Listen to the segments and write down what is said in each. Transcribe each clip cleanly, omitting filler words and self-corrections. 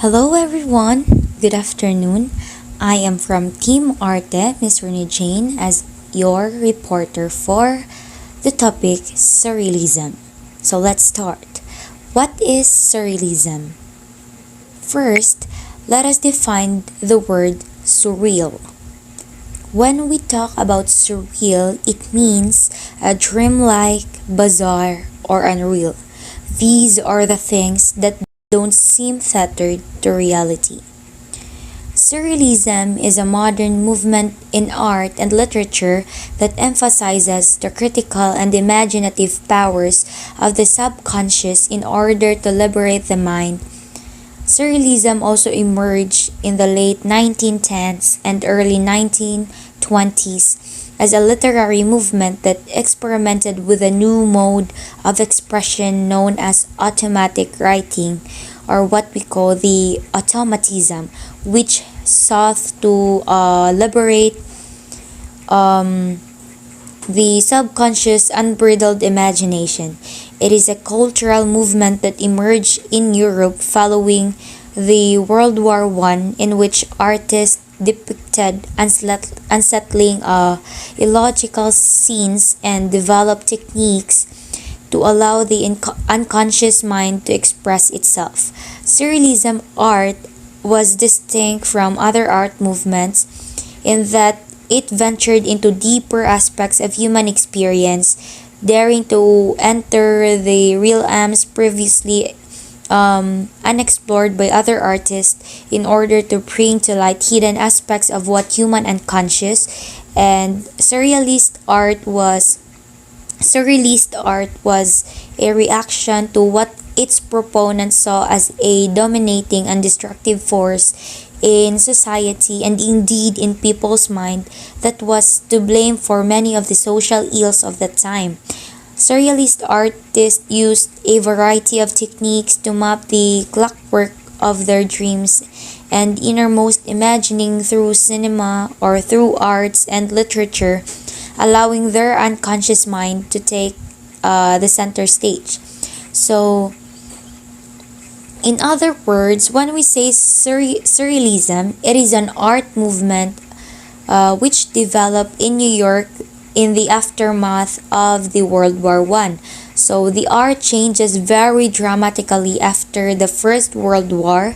Hello everyone, good afternoon. I am from Team Arte, Miss Rene Jane, as your reporter for the topic Surrealism. So let's start. What is Surrealism? First, let us define the word surreal. When we talk about surreal, it means a dreamlike, bizarre, or unreal. These are the things that don't seem tethered to reality. Surrealism is a modern movement in art and literature that emphasizes the critical and imaginative powers of the subconscious in order to liberate the mind. Surrealism also emerged in the late 1910s and early 1920s as a literary movement that experimented with a new mode of expression known as automatic writing, or what we call the automatism, which sought to liberate um, the subconscious unbridled imagination. It is a cultural movement that emerged in Europe following the World War I, in which artists depicted unsettling illogical scenes and developed techniques to allow the unconscious mind to express itself. Surrealism art was distinct from other art movements in that it ventured into deeper aspects of human experience, daring to enter the realms previously unexplored by other artists in order to bring to light hidden aspects of what human unconscious. And surrealist art was a reaction to what its proponents saw as a dominating and destructive force in society and indeed in people's mind that was to blame for many of the social ills of that time. Surrealist artists used a variety of techniques to map the clockwork of their dreams and innermost imagining through cinema or through arts and literature, allowing their unconscious mind to take the center stage. So, in other words, when we say surrealism, it is an art movement which developed in New York in the aftermath of the World War I. So the art changes very dramatically after the First World War.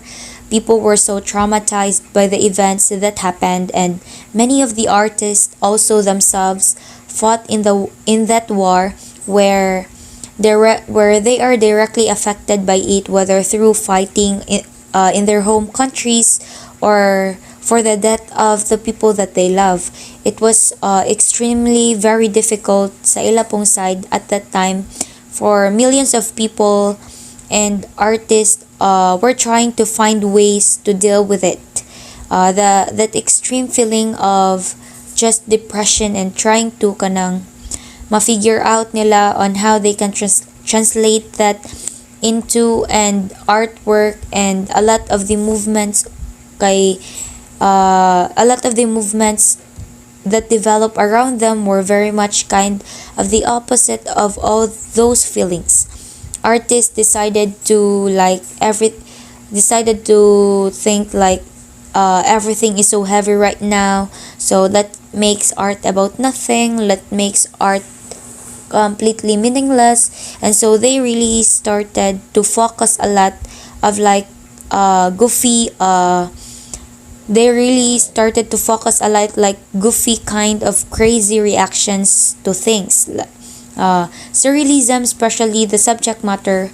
People were so traumatized by the events that happened, and many of the artists also themselves fought in that war where where they are directly affected by it, whether through fighting in their home countries or for the death of the people that they love. It was extremely very difficult sa ila pong side at that time for millions of people, and artists were trying to find ways to deal with it. That extreme feeling of just depression and trying to kanang ma-figure out nila on how they can translate that into and artwork, and a lot of the movements that develop around them were very much kind of the opposite of all those feelings. Artists decided to think like everything is so heavy right now, so that makes art about nothing, that makes art completely meaningless. And so they really started to focus a lot of goofy they really started to focus a lot like goofy kind of crazy reactions to things. Surrealism, especially the subject matter,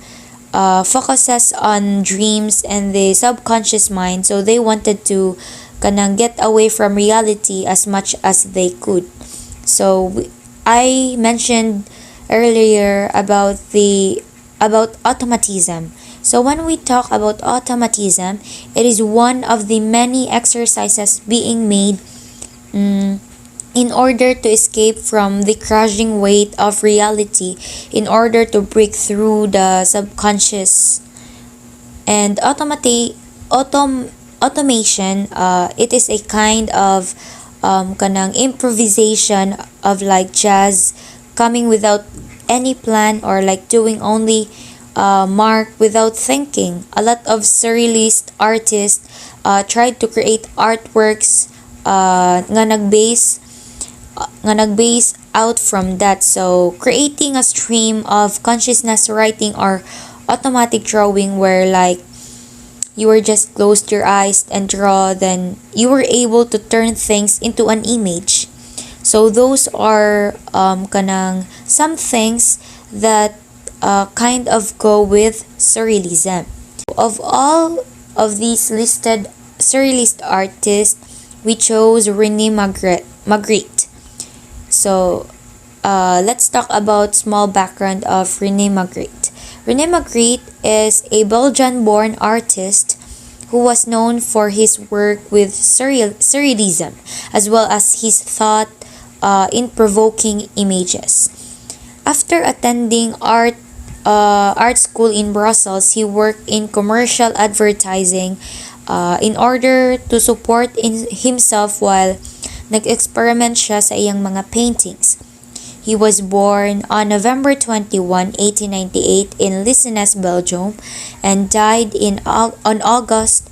focuses on dreams and the subconscious mind, so they wanted to kanang get away from reality as much as they could. So I mentioned earlier about automatism. So when we talk about automatism, it is one of the many exercises being made in order to escape from the crushing weight of reality, in order to break through the subconscious. And automation, it is a kind of kanang improvisation of like jazz, coming without any plan, or like doing only mark without thinking. A lot of surrealist artists tried to create artworks nga nagbase out from that. So creating a stream of consciousness writing or automatic drawing where like you were just closed your eyes and draw, then you were able to turn things into an image. So those are kanang some things that kind of go with surrealism. Of all of these listed surrealist artists, we chose Rene Magritte. So let's talk about small background of Rene Magritte. Rene Magritte is a Belgian-born artist who was known for his work with surrealism as well as his thought in provoking images. After attending art school in Brussels, he worked in commercial advertising in order to support himself while nag-experiment siya sa iyang mga paintings. He was born on November 21, 1898 in Lissinas, Belgium and died on August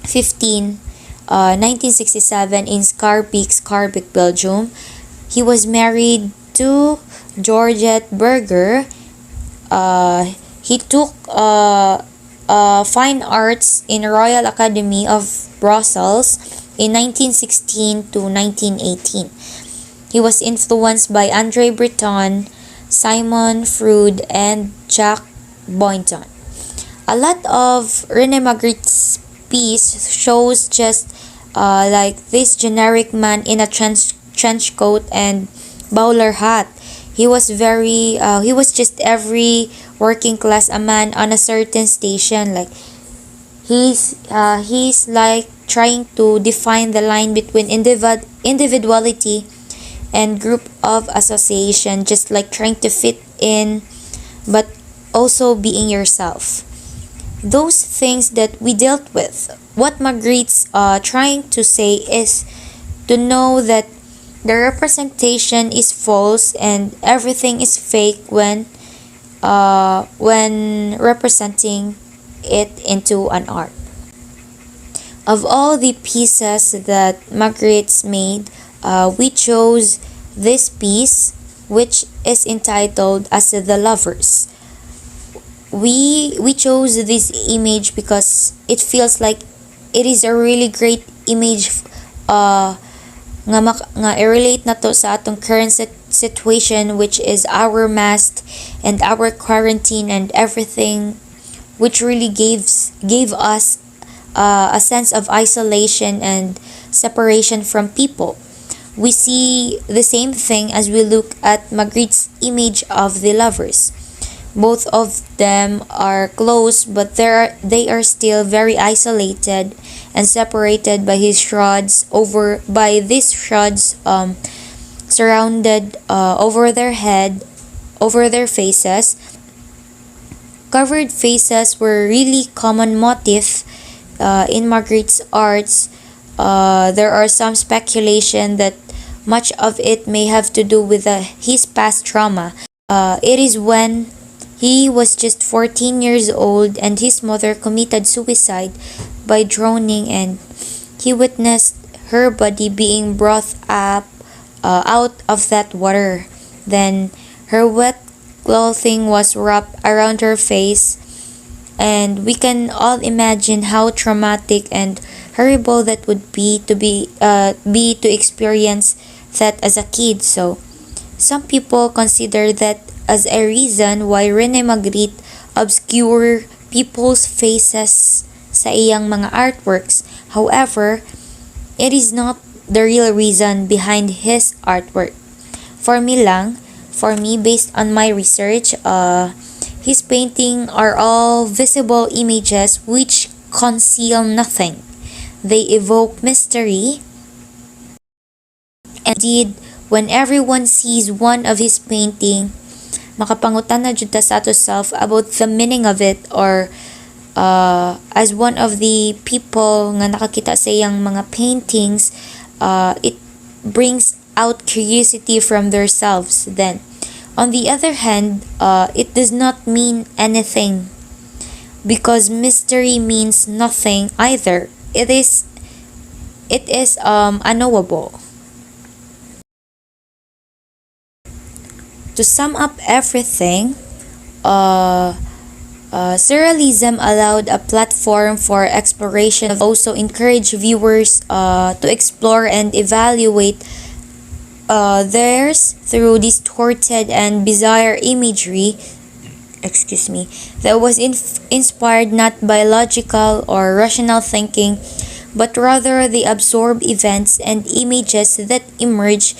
15, 1967 in Schaerbeek, Belgium. He was married to Georgette Berger. He took fine arts in Royal Academy of Brussels in 1916 to 1918. He was influenced by André Breton, Simon Freud, and Jacques Boynton. A lot of Rene Magritte's piece shows just like this generic man in a trench coat and bowler hat. He was just every working class a man on a certain station. Like he's like trying to define the line between individuality and group of association, just like trying to fit in but also being yourself. Those things that we dealt with. What Magritte's trying to say is to know that the representation is false and everything is fake when representing it into an art. Of all the pieces that Magritte's made, we chose this piece, which is entitled as The Lovers. We chose this image because it feels like it is a really great image nga i-relate na to sa atong current situation, which is our mask and our quarantine and everything, which really gave us a sense of isolation and separation from people. We see the same thing as we look at Magritte's image of the lovers. Both of them are close, but they are still very isolated and separated by these shrouds surrounded over their head, over their faces. Covered faces were really common motif in Magritte's arts. There are some speculation that much of it may have to do with his past trauma. It is when he was just 14 years old and his mother committed suicide by drowning, and he witnessed her body being brought up out of that water. Then her wet clothing was wrapped around her face, and we can all imagine how traumatic and horrible that would be to experience that as a kid. So some people consider that as a reason why Rene Magritte obscure people's faces sa iyang mga artworks. However, it is not the real reason behind his artwork. For me, based on my research, his painting are all visible images which conceal nothing. They evoke mystery. Indeed, when everyone sees one of his painting, makapangutan na jud ta sa ato self about the meaning of it, or as one of the people nga nakakita sa iyang mga paintings, it brings out curiosity from themselves. Then On the other hand, it does not mean anything because mystery means nothing either. It is unknowable. To sum up everything, uh, Surrealism allowed a platform for exploration, also encouraged viewers to explore and evaluate theirs through distorted and bizarre imagery, excuse me, that was inspired not by logical or rational thinking, but rather the absorbed events and images that emerge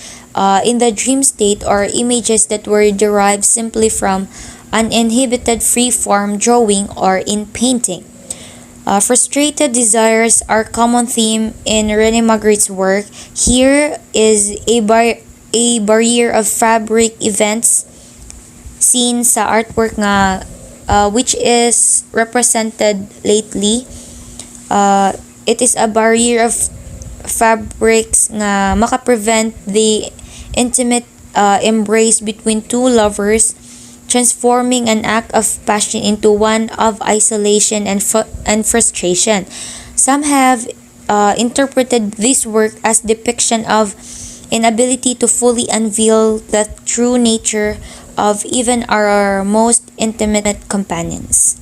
in the dream state, or images that were derived simply from uninhibited free-form drawing or in painting. Frustrated desires are common theme in Rene Magritte's work. Here is a barrier of fabric events seen sa artwork nga which is represented lately. It is a barrier of fabrics nga makaprevent the intimate embrace between two lovers, transforming an act of passion into one of isolation and frustration. Some have interpreted this work as depiction of inability to fully unveil the true nature of even our most intimate companions.